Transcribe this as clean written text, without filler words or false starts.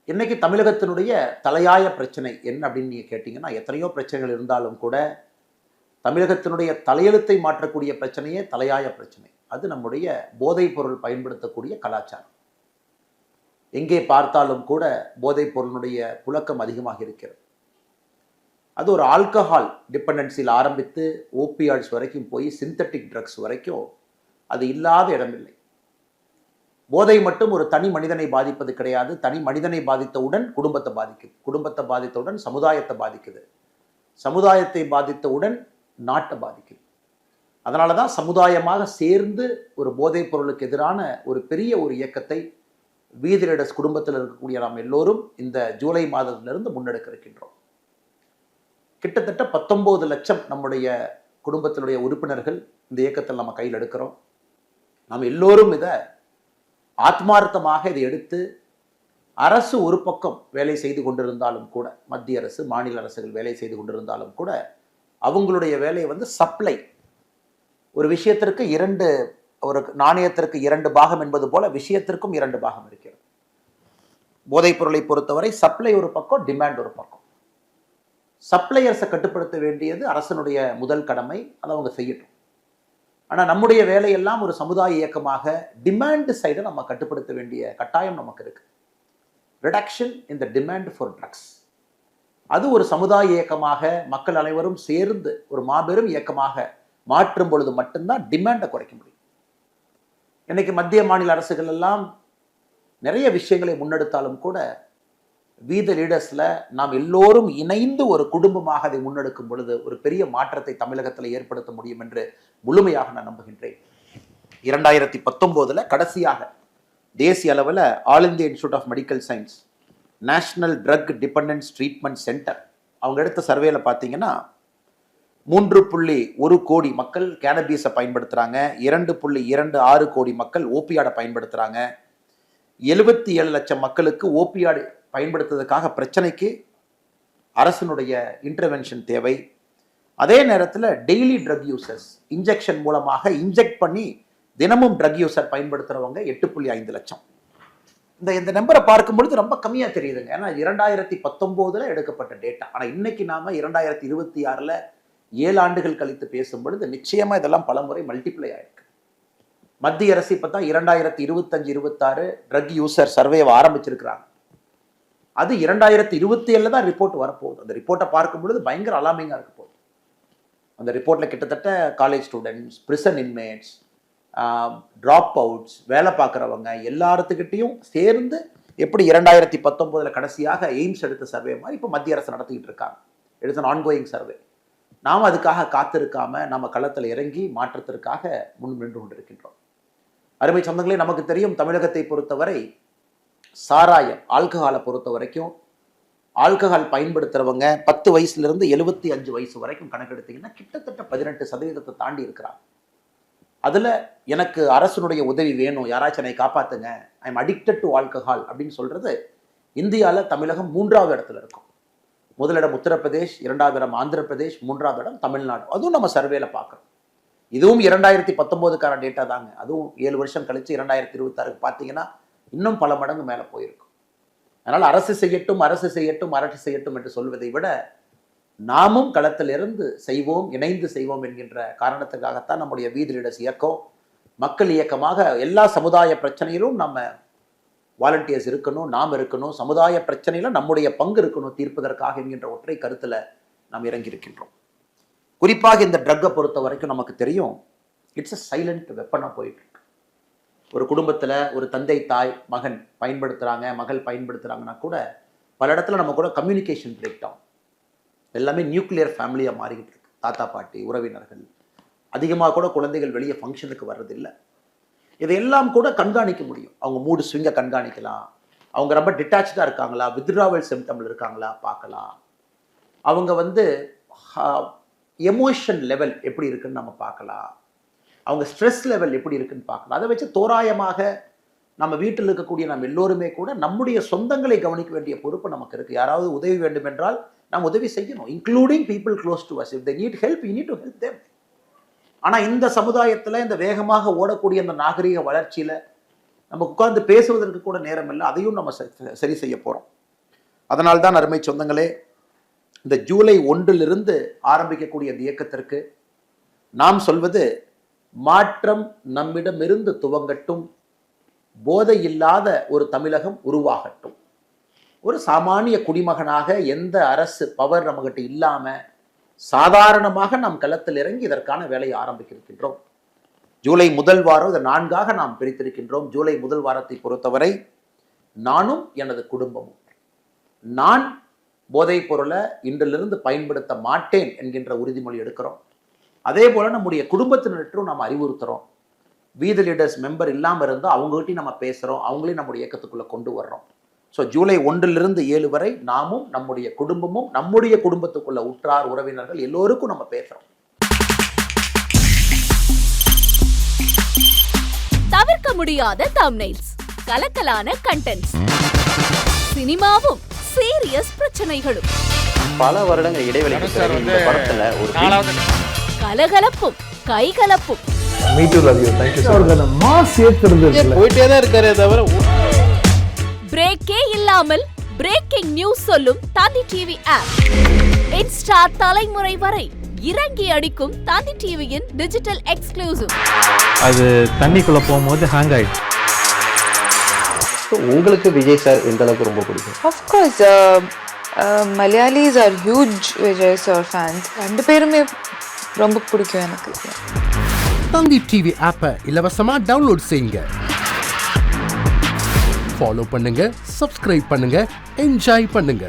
இன்னைக்கு தமிழகத்தினுடைய தலையாய பிரச்சனை என்ன அப்படின்னு நீங்க கேட்டீங்கன்னா, எத்தனையோ பிரச்சனைகள் இருந்தாலும் கூட தமிழகத்தினுடைய தலையெழுத்தை மாற்றக்கூடிய பிரச்சனையே தலையாய பிரச்சனை. அது நம்முடைய போதைப் பொருள் பயன்படுத்தக்கூடிய கலாச்சாரம். எங்கே பார்த்தாலும் கூட போதைப் பொருளினுடைய புழக்கம் அதிகமாக இருக்கிறது. அது ஒரு ஆல்கஹால் டிபெண்டன்சியில் ஆரம்பித்து ஓபியாய்ட்ஸ் வரைக்கும் போய் சிந்தட்டிக் ட்ரக்ஸ் வரைக்கும் அது இல்லாத இடமில்லை. போதை மட்டும் ஒரு தனி மனிதனை பாதிப்பது கிடையாது. தனி மனிதனை பாதித்தவுடன் குடும்பத்தை பாதிக்குது. குடும்பத்தை பாதித்தவுடன் சமுதாயத்தை பாதிக்குது. சமுதாயத்தை பாதித்தவுடன் நாட்டை பாதிக்குது. அதனால தான் சமுதாயமாக சேர்ந்து ஒரு போதைப் பொருளுக்கு எதிரான ஒரு பெரிய ஒரு இயக்கத்தை வீதி ரைடர்ஸ் குடும்பத்தில் இருக்கக்கூடிய நாம் எல்லோரும் இந்த ஜூலை மாதத்திலிருந்து முன்னெடுக்க இருக்கின்றோம். கிட்டத்தட்ட 19 லட்சம் நம்முடைய குடும்பத்தினுடைய உறுப்பினர்கள் இந்த இயக்கத்தில் நம்ம கையில் எடுக்கிறோம். நாம் எல்லோரும் இதை ஆத்மார்த்தமாக இதை எடுத்து அரசு ஒரு பக்கம் வேலை செய்து கொண்டிருந்தாலும் கூட, மத்திய அரசு மாநில அரசுகள் வேலை செய்து கொண்டிருந்தாலும் கூட அவங்களுடைய வேலையை சப்ளை, ஒரு விஷயத்திற்கு ஒரு நாணயத்திற்கு 2 பாகம் என்பது போல விஷயத்திற்கும் 2 பாகம் இருக்கிறது. போதைப் பொருளை பொறுத்தவரை சப்ளை ஒரு பக்கம், டிமாண்ட் ஒரு பக்கம். சப்ளையர்ஸை கட்டுப்படுத்த வேண்டியது அரசனுடைய முதல் கடமை, அதை அவங்க செய்யட்டும். ஆனால் நம்முடைய வேலையெல்லாம் ஒரு சமுதாய இயக்கமாக டிமாண்ட் சைடை நம்ம கட்டுப்படுத்த வேண்டிய கட்டாயம் நமக்கு இருக்கு. Reduction in the demand for drugs, அது ஒரு சமுதாய இயக்கமாக மக்கள் அனைவரும் சேர்ந்து ஒரு மாபெரும் இயக்கமாக மாற்றும் பொழுது மட்டும்தான் டிமாண்டை குறைக்க முடியும். இன்னைக்கு மத்திய மாநில அரசுகள் எல்லாம் நிறைய விஷயங்களை முன்னெடுத்தாலும் கூட வீத லீடர்ஸ்ல நாம் எல்லோரும் இணைந்து ஒரு குடும்பமாக அதை முன்னெடுக்கும் பொழுது ஒரு பெரிய மாற்றத்தை தமிழகத்தில் ஏற்படுத்த முடியும் என்று முழுமையாக நான் நம்புகின்றேன். 2019 கடைசியாக தேசிய அளவில் all India institute of medical science national drug dependence treatment centre அவங்க எடுத்த சர்வேல பார்த்தீங்கன்னா 3.1 கோடி மக்கள் கேனபீஸை பயன்படுத்துறாங்க, 2.26 கோடி மக்கள் ஓபியாடை பயன்படுத்துறாங்க, 77 லட்சம் மக்களுக்கு ஓபியாடு பயன்படுத்துவதற்காக பிரச்சனைக்கு அரசனுடைய இன்டர்வென்ஷன் தேவை. அதே நேரத்தில் டெய்லி ட்ரக் யூசர்ஸ் இன்ஜெக்ஷன் மூலமாக இன்ஜெக்ட் பண்ணி தினமும் ட்ரக் யூசர் பயன்படுத்துறவங்க 8.5 லட்சம். இந்த நம்பரை பார்க்கும் பொழுது ரொம்ப கம்மியாக தெரியுதுங்க. ஏன்னா 2019 எடுக்கப்பட்ட டேட்டா. ஆனால் இன்னைக்கு நாம 2026 7 ஆண்டுகள் கழித்து பேசும் பொழுது நிச்சயமா இதெல்லாம் பலமுறை மல்டிப்ளை ஆயிருக்கு. மத்திய அரசு இப்போ தான் 2025-26 ட்ரக் யூசர் சர்வேவை ஆரம்பிச்சிருக்கிறாங்க. அது 2027 தான் ரிப்போர்ட் வரப்போகுது. அந்த ரிப்போர்ட்டை பார்க்கும் பொழுது பயங்கர அலாமிங்காக இருக்க போகுது. அந்த ரிப்போர்ட்டில் கிட்டத்தட்ட college students, prison inmates, drop outs, வேலை பார்க்குறவங்க எல்லாத்துக்கிட்டையும் சேர்ந்து எப்படி 2019 கடைசியாக எய்ம்ஸ் எடுத்த சர்வே மாதிரி இப்போ மத்திய அரசு நடத்திக்கிட்டு இருக்காங்க. It's an ongoing survey. நாம் அதுக்காக காத்திருக்காம நம்ம களத்தில் இறங்கி மாற்றத்திற்காக முன் நின்று கொண்டிருக்கின்றோம். அருமை சொந்தங்களே, நமக்கு தெரியும் தமிழகத்தை பொறுத்தவரை சாராயம் ஆல்கஹாலை பொறுத்த வரைக்கும் ஆல்கஹால் பயன்படுத்துறவங்க 10 வயசுலேருந்து 75 வயசு வரைக்கும் கணக்கெடுத்தீங்கன்னா கிட்டத்தட்ட 18% தாண்டி இருக்கிறாங்க. அதில் எனக்கு அரசனுடைய உதவி வேணும், யாராச்சும் என்னை காப்பாற்றுங்க, I am addicted to alcohol அப்படின்னு சொல்கிறது இந்தியாவில் தமிழகம் 3வது இடத்துல இருக்கும். முதலிடம் உத்தரப்பிரதேஷ், 2வது இடம் ஆந்திர பிரதேஷ், 3வது இடம் தமிழ்நாடு. அதுவும் நம்ம சர்வேல பார்க்குறோம். இதுவும் 2019 டேட்டா தாங்க. அதுவும் 7 வருஷம் கழிச்சு 2026 பார்த்தீங்கன்னா இன்னும் பல மடங்கு மேலே போயிருக்கும். அதனால் அரசு செய்யட்டும் அரசு செய்யட்டும் அரசு செய்யட்டும் என்று சொல்வதை விட நாமும் களத்திலிருந்து செய்வோம், இணைந்து செய்வோம் என்கின்ற காரணத்துக்காகத்தான் நம்முடைய வீதி லீடர்ஸ் இயக்கம் மக்கள் இயக்கமாக எல்லா சமுதாய பிரச்சனையிலும் நம்ம வாலண்டியர்ஸ் இருக்கணும், நாம் இருக்கணும், சமுதாய பிரச்சனையில நம்முடைய பங்கு இருக்கணும் தீர்ப்பதற்காக என்கின்ற ஒற்றை கருத்தில் நாம் இறங்கி இருக்கின்றோம். குறிப்பாக இந்த ட்ரக்கை பொறுத்த வரைக்கும் நமக்கு தெரியும், இட்ஸ் அ சைலண்ட் வெப்பனாக போயிட்டு இருக்கு. ஒரு குடும்பத்தில் ஒரு தந்தை தாய் மகன் பயன்படுத்துகிறாங்க, மகள் பயன்படுத்துகிறாங்கன்னா கூட பல இடத்துல நம்ம கூட கம்யூனிகேஷன் பிரேக் டவுன், எல்லாமே நியூக்ளியர் ஃபேமிலியாக மாறிக்கிட்டு இருக்கு. தாத்தா பாட்டி உறவினர்கள் அதிகமாக கூட குழந்தைகள் வெளியே ஃபங்க்ஷனுக்கு வர்றதில்லை. இதையெல்லாம் கூட கண்காணிக்க முடியும். அவங்க மூடு ஸ்விங்கை கண்காணிக்கலாம், அவங்க ரொம்ப டிட்டாச்சாக இருக்காங்களா, வித்ட்ராவல் சிம்டம்ல இருக்காங்களா பார்க்கலாம், அவங்க எமோஷன் லெவல் எப்படி இருக்குன்னு நம்ம பார்க்கலாம், அவங்க ஸ்ட்ரெஸ் லெவல் எப்படி இருக்குன்னு பார்க்கலாம். அதை வச்சு தோராயமாக நம்ம வீட்டில் இருக்கக்கூடிய நம்ம எல்லோருமே கூட நம்முடைய சொந்தங்களை கவனிக்க வேண்டிய பொறுப்பு நமக்கு இருக்குது. யாராவது உதவி வேண்டும் என்றால் நாம் உதவி செய்யணும், including people close to us. If they need help you need to help them. ஆனால் இந்த சமுதாயத்தில் இந்த வேகமாக ஓடக்கூடிய அந்த நாகரிக வளர்ச்சியில் நம்ம உட்கார்ந்து பேசுவதற்கு கூட நேரம் இல்லை. அதையும் நம்ம சரி செய்ய போகிறோம். அதனால்தான் அருமை சொந்தங்களே, இந்த ஜூலை 1 ஆரம்பிக்கக்கூடிய இந்த இயக்கத்திற்கு நாம் சொல்வது, மாற்றம் நம்மிடமிருந்து துவங்கட்டும், போதை இல்லாத ஒரு தமிழகம் உருவாகட்டும். ஒரு சாமானிய குடிமகனாக எந்த அரசு பவர் நம்மகிட்ட இல்லாம சாதாரணமாக நாம் களத்தில் இறங்கி இதற்கான வேலையை ஆரம்பிக்கின்றோம். ஜூலை 1 வாரம் இதை 4ஆக நாம் பிரித்திருக்கின்றோம். ஜூலை 1 வாரத்தை பொறுத்தவரை நானும் எனது குடும்பமும், நான் போதைப் பொருளை இன்றிலிருந்து பயன்படுத்த மாட்டேன் என்கின்ற உறுதிமொழி எடுக்கிறோம். அதே போல நம்முடைய குடும்பத்தினரும் நாம் அறிவுறுத்துறோம். வீதி லீடர்ஸ் மெம்பர் இல்லாமல் இருந்தால் அவங்ககிட்டையும் நம்ம பேசுகிறோம், அவங்களையும் நம்முடைய இயக்கத்துக்குள்ளே கொண்டு வர்றோம். ஸோ ஜூலை 1 7 வரை நாமும் நம்முடைய குடும்பமும் நம்முடைய குடும்பத்துக்குள்ள உற்றார் உறவினர்கள் எல்லோருக்கும் நம்ம பேசுறோம். தவிர்க்க முடியாத தம்ப்நெயில்ஸ், கலக்கலான கண்டென்ட்ஸ், சினிமாவும் சீரியஸ் பிரச்சனைகளும், பல வருடங்கள் இடைவெளிக்கு பிறகு இந்த படத்துல ஒரு கலகலப்பும் கைகலப்பும், போயிட்டே தான் இருக்காரே தவிர பிரேக்கே இல்லாமல் பிரேக்கிங் நியூஸ் சொல்லும் தந்தி டிவி ஆப். இன்ஸ்டா தலைமுறை வரை இறங்கி அடிக்கும் தந்தி டிவியின் டிஜிட்டல் எக்ஸ்க்ளூசிவ். அது தண்ணிக்குள்ள போகும்போது ஹேங் ஆயிடுச்சு. உங்களுக்கு விஜய் சார் எந்த அளவுக்கு ரொம்ப பிடிக்கும்? Of course, Malayalis are huge Vijay sir fans. ரெண்டு பேருமே ரொம்ப பிடிக்கும் எனக்கு. தந்தி டிவி ஆப்பை இலவசமா டவுன்லோட் செய்யுங்க. ஃபாலோ பண்ணுங்க, சப்ஸ்கிரைப் பண்ணுங்க, என்ஜாய் பண்ணுங்க.